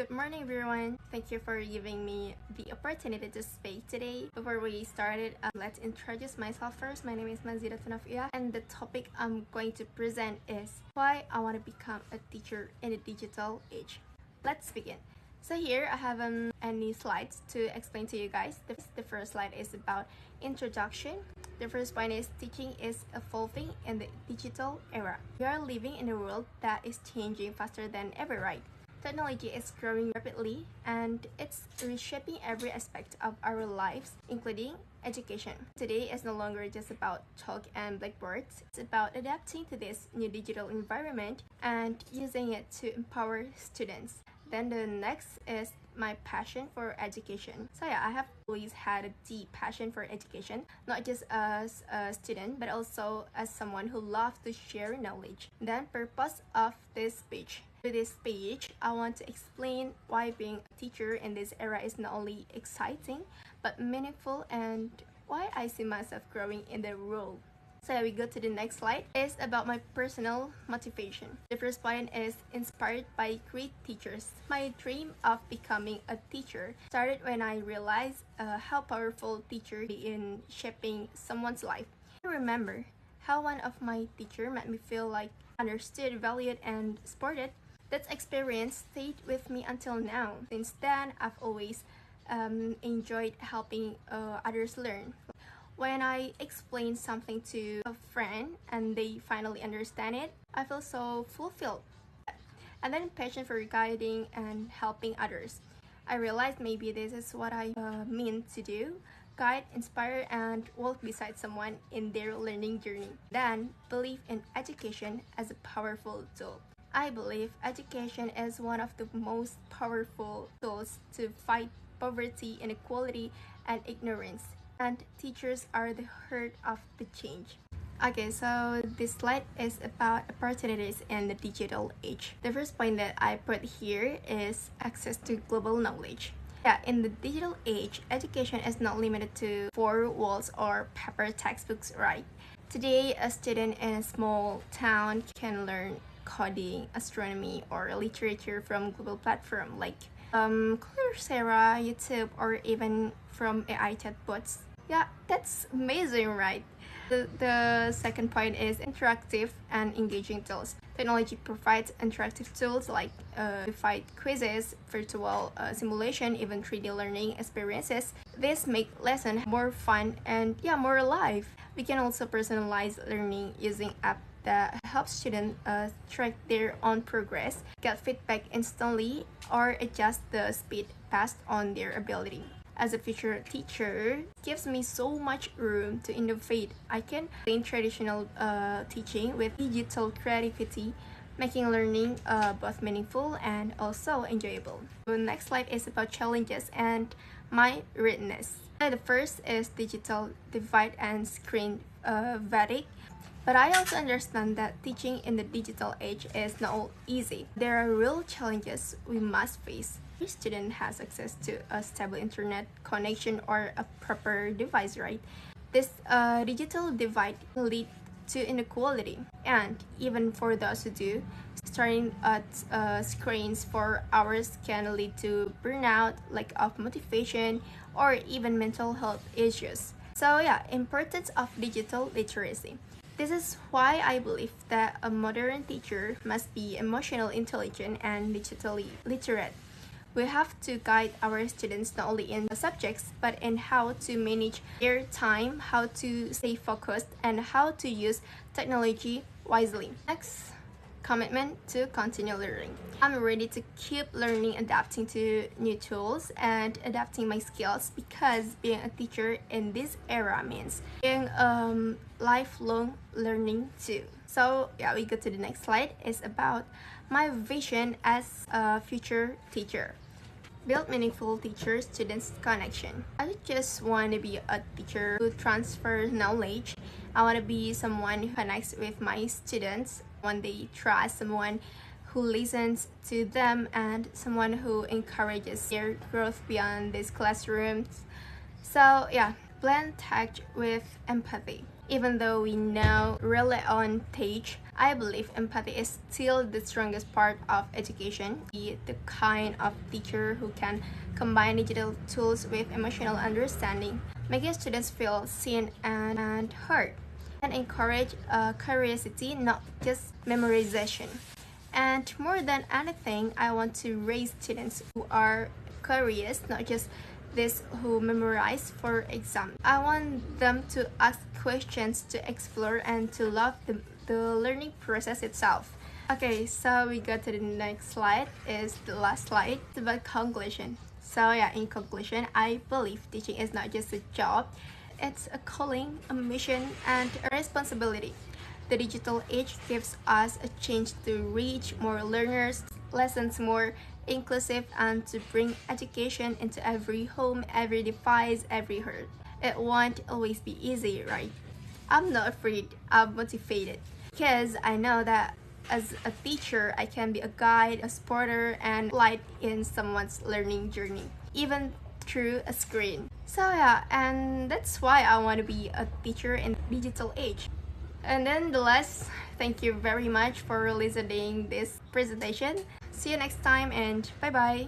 Good morning, everyone. Thank you for giving me the opportunity to speak today. Before we started, let's introduce myself first. My name is Mazida Tunafia, and the topic I'm going to present is why I want to become a teacher in the digital age. Let's begin. So here I have any slides to explain to you guys. The first slide is about introduction. The first point is teaching is evolving in the digital era. We are living in a world that is changing faster than ever, right? Technology is growing rapidly and it's reshaping every aspect of our lives, including education. Today is no longer just about chalk and blackboards. It's about adapting to this new digital environment and using it to empower students. Then the next is my passion for education. So yeah, I have always had a deep passion for education, not just as a student, but also as someone who loves to share knowledge. Then purpose of this page. With this page, I want to explain why being a teacher in this era is not only exciting, but meaningful, and why I see myself growing in the role. So we go to the next slide. It's about my personal motivation. The first point is inspired by great teachers. My dream of becoming a teacher started when I realized how powerful teachers be in shaping someone's life. I remember how one of my teachers made me feel like understood, valued, and supported. That experience stayed with me until now. Since then, I've always enjoyed helping others learn. When I explain something to a friend and they finally understand it, I feel so fulfilled. And then passion for guiding and helping others. I realized maybe this is what I mean to do: guide, inspire, and walk beside someone in their learning journey. Then believe in education as a powerful tool. I believe education is one of the most powerful tools to fight poverty, inequality, and ignorance. And teachers are the heart of the change. Okay, so this slide is about opportunities in the digital age. The first point that I put here is access to global knowledge. Yeah, in the digital age, education is not limited to four walls or paper textbooks, right? Today, a student in a small town can learn coding, astronomy, or literature from global platforms like Coursera, YouTube, or even from AI chatbots. Yeah, that's amazing, right? The second point is interactive and engaging tools. Technology provides interactive tools like gamified quizzes, virtual simulation, even 3D learning experiences. This make lesson more fun and more alive. We can also personalize learning using apps that help students track their own progress, get feedback instantly, or adjust the speed passed on their ability. As a future teacher, it gives me so much room to innovate. I can blend traditional teaching with digital creativity, making learning both meaningful and also enjoyable. The next slide is about challenges and my readiness. The first is digital divide and screen fatigue. But I also understand that teaching in the digital age is not easy. There are real challenges we must face. Every student has access to a stable internet connection or a proper device, right? This digital divide will lead to inequality, and even for those who do, staring at screens for hours can lead to burnout, lack of motivation, or even mental health issues. So yeah, importance of digital literacy. This is why I believe that a modern teacher must be emotionally intelligent and digitally literate. We have to guide our students not only in the subjects, but in how to manage their time, how to stay focused, and how to use technology wisely. Next, commitment to continue learning. I'm ready to keep learning, adapting to new tools, and adapting my skills, because being a teacher in this era means being lifelong learning too. So yeah, we go to the next slide. It's about my vision as a future teacher. Build meaningful teacher-student connection. I just want to be a teacher who transfers knowledge. I want to be someone who connects with my students, one they trust, someone who listens to them, and someone who encourages their growth beyond these classrooms. So yeah, blend tech with empathy. Even though we now rely on teach, I believe empathy is still the strongest part of education. Be the kind of teacher who can combine digital tools with emotional understanding, making students feel seen and heard, and encourage curiosity, not just memorization. And more than anything, I want to raise students who are curious, not just these who memorize for exam. I want them to ask questions, to explore, and to love the learning process itself. Okay, so we go to the next slide, is the last slide. It's about conclusion. So yeah, in conclusion, I believe teaching is not just a job, it's a calling, a mission, and a responsibility. The digital age gives us a chance to reach more learners, lessons more inclusive, and to bring education into every home, every device, every heart. It won't always be easy, right? I'm not afraid, I'm motivated. Because I know that as a teacher, I can be a guide, a supporter, and light in someone's learning journey, even through a screen. So yeah, and that's why I want to be a teacher in digital age. And then the last, thank you very much for listening this presentation. See you next time and bye bye.